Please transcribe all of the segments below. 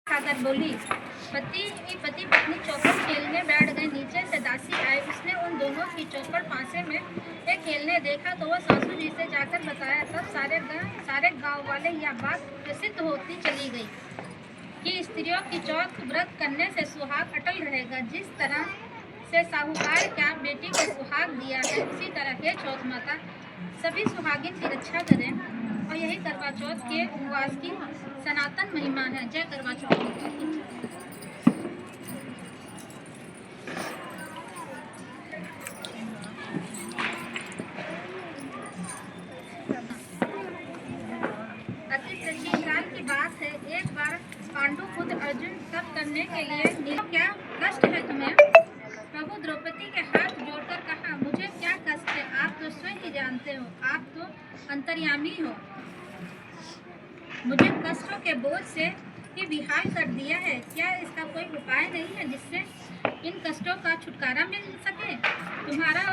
खाकर बोली, पति पत्नी चौपड़ खेलने बैठ गए। नीचे से दासी आए, उसने उन दोनों की चौपड़ पासे में खेलने देखा तो वह सासू जी से जाकर बताया। तब सारे गांव वाले यह बात प्रसिद्ध होती चली गई कि स्त्रियों की चौथ व्रत करने से सुहाग अटल रहेगा। जिस तरह से साहूकार क्या बेटी को सुहाग दिया है, उसी तरह हे चौथ माता सभी सुहागिन की रक्षा करें। और यही करवा चौथ के उपवास की सनातन महिमा है। जय करवा चौथ। अति प्राचीन काल की बात है। एक बार पांडु पुत्र अर्जुन तप करने के लिए क्या कष्ट है तुम्हें? प्रभु द्रौपदी के हाथ जोड़कर कहा, मुझे क्या कष्ट है, आप तो स्वयं ही जानते हो, आप तो अंतर्यामी हो। मुझे कष्टों के बोझ से ही विहार कर दिया है। क्या इसका कोई उपाय नहीं है जिससे इन कष्टों का छुटकारा मिल सके? तुम्हारा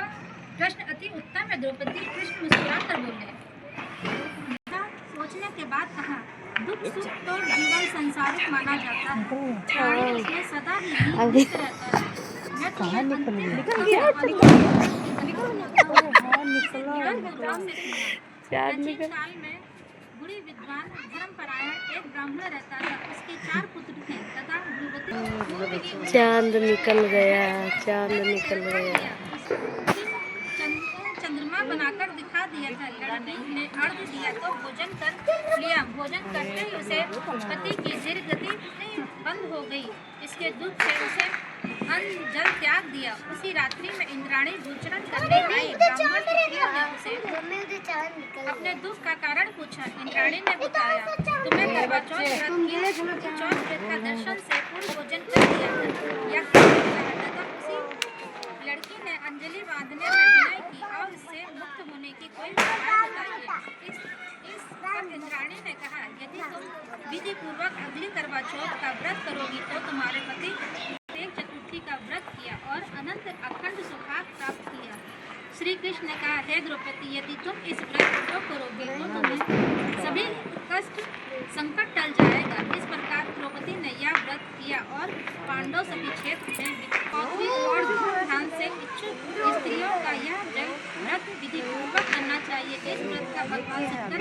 प्रश्न अति उत्तम है द्रौपदी। कृष्ण मुस्कुरा कर बोले। सोचने के बाद कहा, दुख सुख तो जीवन संसारिक माना जाता है, इसमें सदा ही व्यस्त रहता है। मैं प्राचीन काल में बुढ़ी विद्वान धर्मपरायण एक ब्राह्मण रहता था। उसके 4 पुत्र थे तथा चांद निकल गया, चांद निकल गया। चंद्रमा बनाकर दिखा दिया था। लड़की ने अर्घ दिया तो भोजन कर लिया। भोजन करते ही उसे पति की दीर्घगति बंद हो गई। इसके दुख से उसे अन्न जल त्याग दिया। उसी रात्रि में इंद्राणी भूचरण करने आई। ब्राह्मण स्त्रियों ने उसे अपने दुख का कारण पूछा। इंद्राणी ने बताया, तुम्हें करवा चौथ व्रत का दर्शन से पूर्ण भोजन कर दिया था। उसी लड़की ने अंजलि बांधने में विनय की और इससे मुक्त होने की कोई उपाय बताइए। इस पर इंद्राणी ने कहा, यदि तुम विधि पूर्वक अगली करवा चौथ का व्रत करोगी तो तुम्हारे पति एक चतुर्थी का व्रत किया और अनंत अखंड सुहाग प्राप्त किया। श्री कृष्ण ने कहा, हे द्रौपदी, यदि तुम इस व्रत को करोगे तो तुम्हें सभी कष्ट संकट टल जाएगा। इस प्रकार द्रौपदी ने यह व्रत किया और पांडव सभी क्षेत्र में और धूमधाम से इच्छुक स्त्रियों का यह व्रत विधि पूर्वक करना चाहिए। इस व्रत का भगवान शंकर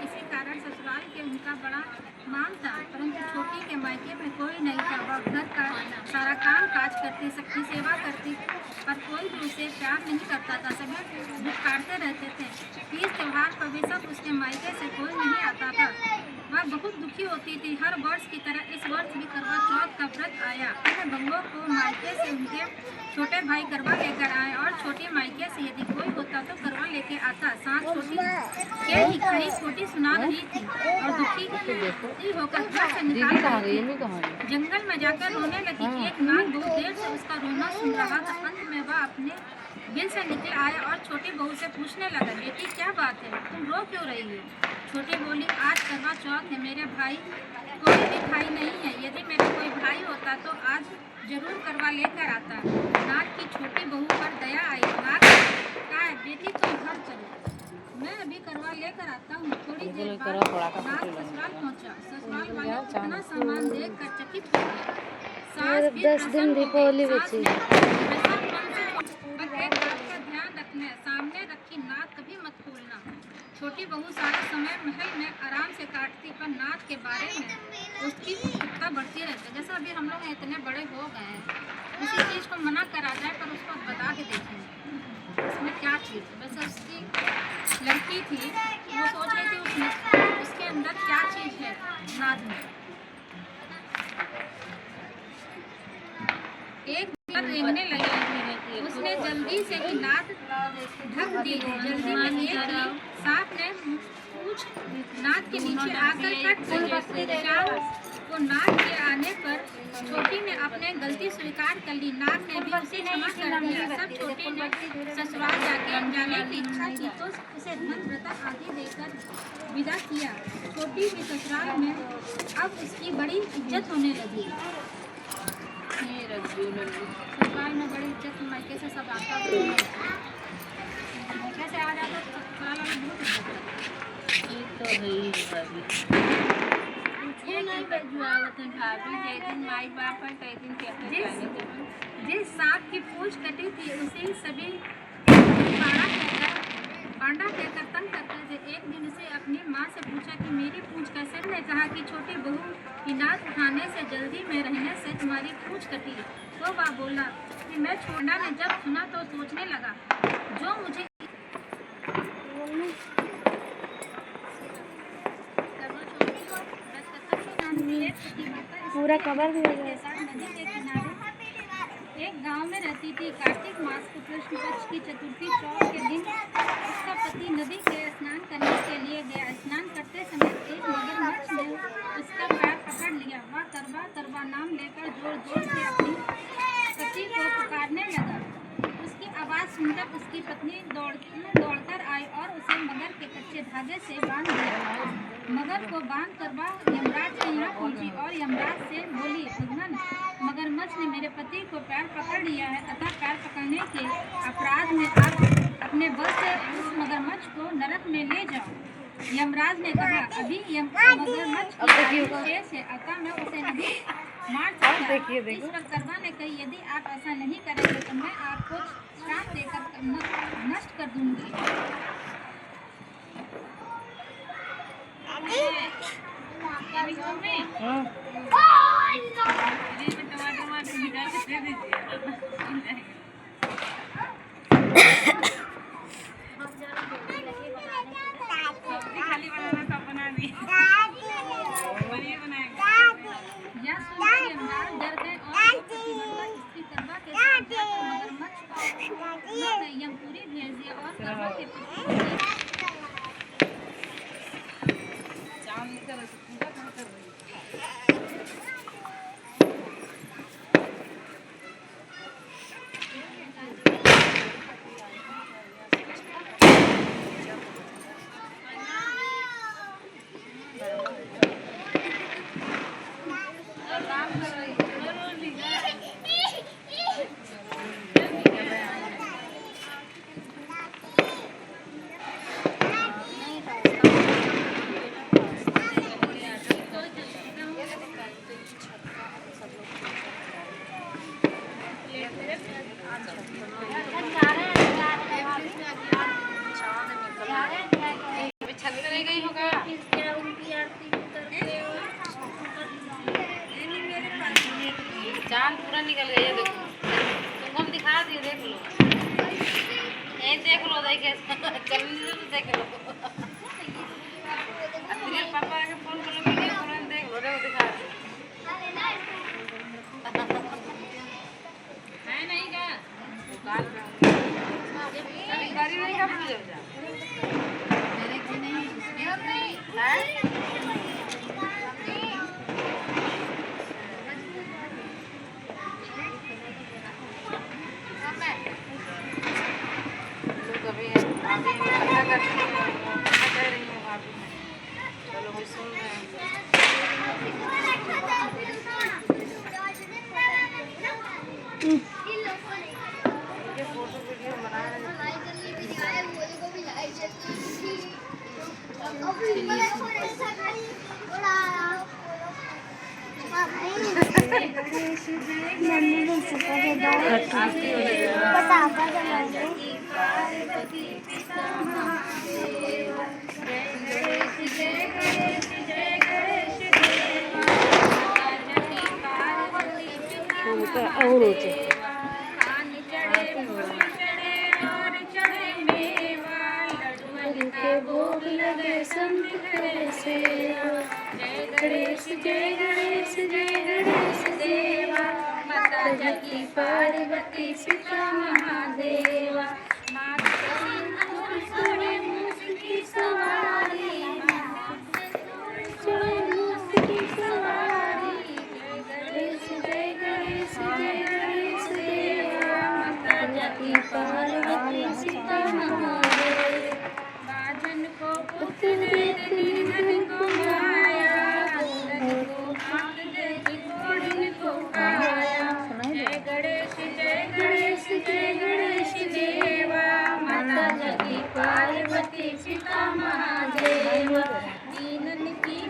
इसी कारण ससुराल के उनका बड़ा मान था, परंतु छोटी के मायके में कोई नहीं था। वह घर का सारा काम काज करती, सबकी सेवा करती, पर कोई भी उसे प्यार नहीं करता था। सभी दुखकारते रहते थे। तीज त्योहार पर भी सब उसके मायके से कोई नहीं आता था। वह बहुत दुखी होती थी। हर वर्ष की तरह इस वर्ष भी करवा चौथ का व्रत आया। अन्य बंगों को मायके से उनके छोटे भाई करवा लेकर आए और छोटी मायके से यदि कोई होता तो करवा लेके आता। सांस छोटी के ही खड़ी छोटी सुना रही थी और दुखी होकर घर से निकाल रही थी। जंगल में जाकर रोने लगी। एक नाग बहुत देर से उसका रोना सुन रहा था। अंत में वह अपने बिल से निकल आया और छोटी बहू से पूछने लगा, बेटी क्या बात है, तुम रो क्यों रही हो? छोटी बोली, आज करवा चौथ है, मेरे भाई कोई भी भाई नहीं है। यदि मेरा कोई भाई होता तो आज जरूर करवा लेकर आता। नाग की छोटी बहू पर दया आई। नाग कहा, बेटी तुम घर चलो, मैं अभी करवा लेकर आता हूँ। थोड़ी देर बाद नाग ससुराल पहुँचा। ससुराल वाले इतना सामान देख कर चकित हो गए। सास भी 10 दिन दीपावली बची। एक बात का ध्यान रखना, सामने रखी नाक कभी मत खोलना। छोटी बहू सारा समय महल में आराम से काटती, पर नाक के बारे में उसकी उत्सुकता बढ़ती रहती। जैसा अभी हम लोग इतने बड़े हो गए हैं, किसी चीज़ को मना करा जाए पर उसको बता के देखें इसमें क्या चीज़ है। वैसे उसकी लड़की थी, वो सोच रही थी उसके अंदर क्या चीज़ है नाक में। एक रेंगने लगी। उसने जल्दी से ही नाक ढक दी। जल्दी में एक ही सांप ने पूंछ नाक के नीचे आकर कट दी। शाम को नाक के आने पर छोटी ने अपने गलती स्वीकार कर ली। नाक ने भी उसे क्षमा कर दिया। सब छोटी ने ससुराल जाने की इच्छा की तो उसे धन व्रत आदि देकर विदा किया। छोटी के ससुराल में अब उसकी बड़ी इज्जत होने लगी। ससुराल में बड़ी इज्जत मायके से सब आता। ये नहीं बजुआवत है भाभी, जय दिन माई बाप है कई दिन जिस सांप की पूंछ कटी थी उसे सभी पांडा कहकर तंग करते थे। एक दिन उसे अपनी माँ से पूछा कि मेरी पूंछ कैसे। ने कहा कि छोटी बहू की नाक उठाने से जल्दी में रहने से तुम्हारी पूंछ कटी। तो वह बोला कि मैं छोटा ने जब सुना तो सोचने लगा जो मुझे पूरा कवर भी हो गया। नदी के किनारे एक गांव में रहती थी। कार्तिक मास को कृष्ण पक्ष की चतुर्थी चौथ के दिन उसका पति नदी के स्नान करने के लिए गया। स्नान करते समय एक मगरमच्छ ने उसका पैर पकड़ लिया। वह करवा करवा नाम लेकर जोर जोर से अपनी पति को पुकारने लगा। उसकी आवाज़ सुनकर उसकी पत्नी दौड़कर आई और उसे मगर के कच्चे धागे से बांध दिया। मगर को बांध कर वह यमराज के यहाँ पहुंची और यमराज से बोली, भगवान, मगरमच्छ ने मेरे पति को पैर पकड़ लिया है, अतः पैर पकड़ने के अपराध में आप अपने बल से उस मगरमच्छ को नरक में ले जाओ। यमराज ने कहा, अभी मगरमच्छ की शेष है, अतः मैं उसे नहीं मार सकता। इस पर करवा ने कही, यदि आप ऐसा नहीं करेंगे तो मैं आपको श्राप देकर नष्ट कर दूंगी। यमपुरी भेज दिया और करवा के चांद पूरा निकल गया। ये देखो, तुमको हम दिखा दिए, देख लो, ये देख लो, देखे चलने से तो देख लो। तेरे पापा के फोन कर लो, वीडियो कॉल में देख लो, देखो दिखा दिए। है नहीं क्या दुकान पे गाड़ी नहीं का पूछ जा मेरे की नहीं है। चलो भाई सुन रहे हैं। फोटो वीडियो बना रहे और भोग लगे संत करे सेवा। जय गणेश जय गणेश जय गणेश देवा। माता जगती पार्वती सीता महादेवा। की सवारी जय मूस की सवारी। जय गणेश जय गणेश देवा। माता जगती पार्वती सीता महादेवा। बाजन को पुत्र दे धन को माया। को हाथ दे घोड़न को काया। जय गणेश जय गणेश जय गणेश देवा। माता जगती पार्वती सीता महादेवा।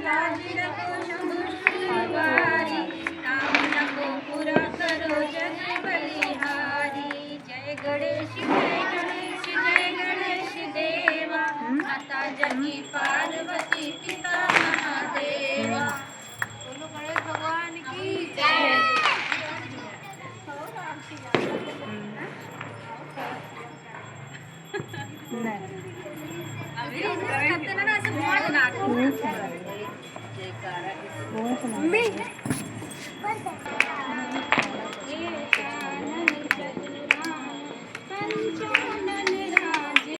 लाज रखो शंभु शिवारी, काम रखो पूरा करो जग बलिहारी। जय गणेश जय गणेश जय गणेश देवा, माता जगी पार्वती पिता महादेवा। बोलो गणेश भगवान की जय। करते ना ऐसे बहुत नाटक। जयकारा